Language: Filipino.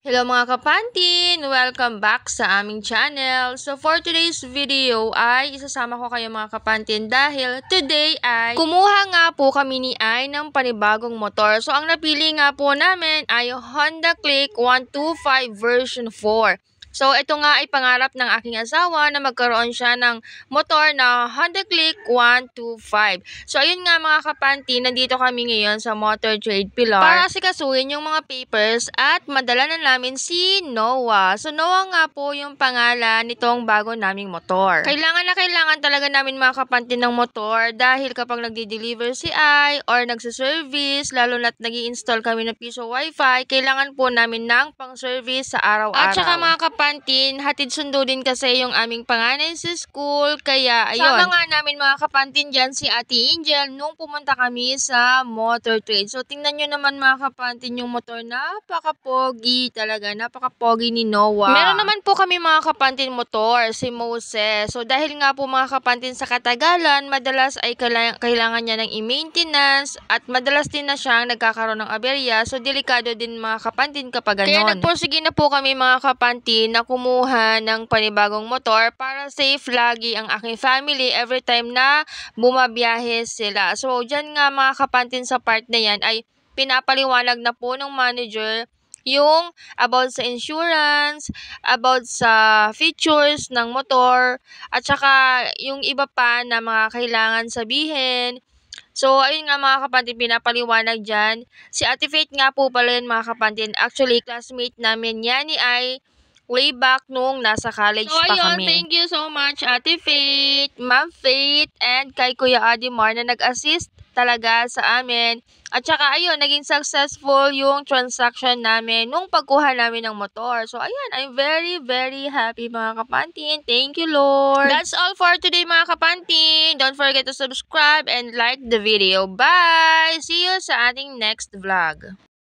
Hello mga kapantin! Welcome back sa aming channel. So for today's video ay isasama ko kayo mga kapantin dahil today ay kumuha nga po kami ni Ai ng panibagong motor. So ang napili nga po namin ay Honda Click 125 version 4. So ito nga ay pangarap ng aking asawa na magkaroon siya ng motor na Honda Click 125. So ayun nga mga kapanti, nandito kami ngayon sa Motor Trade Pilar para asikasuhin yung mga papers at madala na namin si Noah. So Noah nga po yung pangalan nitong bago naming motor. Kailangan na kailangan talaga namin mga kapanti ng motor dahil kapag nagdi-deliver si Ai or nagsiservice, lalo na't nag-i-install kami ng piso wifi, kailangan po namin ng pang-service sa araw-araw. At saka mga kapantin, hatid sundo din kasi yung aming panganay sa school, kaya ayun. Sama nga namin mga kapantin dyan si Ate Angel nung pumunta kami sa Motor Trade. So tingnan nyo naman mga kapantin yung motor, napaka-pogi talaga, napaka-pogi ni Noah. Meron naman po kami mga kapantin motor, si Moses. So dahil nga po mga kapantin sa katagalan, madalas ay kailangan niya ng i-maintenance at madalas din na siyang nagkakaroon ng aberya. So delikado din mga kapantin kapag ganon. Kaya nagpursige na po kami mga kapantin na kumuha ng panibagong motor para safe lagi ang aking family every time na bumabiyahe sila. So dyan nga mga kapantin sa part na yan ay pinapaliwanag na po ng manager yung about sa insurance, about sa features ng motor, at saka yung iba pa na mga kailangan sabihin. So, ayun nga mga kapantin, pinapaliwanag dyan. Si Ate Faith nga po pala yun mga kapantin. Actually, classmate namin yan ni Ai way back nung nasa college pa ayun, kami. Thank you so much Ate Faith, Ma'am Faith, and kay Kuya Adimar na nag-assist talaga sa amin. At saka ayun, naging successful yung transaction namin nung pagkuha namin ng motor. So ayun, I'm very, very happy mga kapantin. Thank you Lord. That's all for today mga kapantin. Don't forget to subscribe and like the video. Bye! See you sa ating next vlog.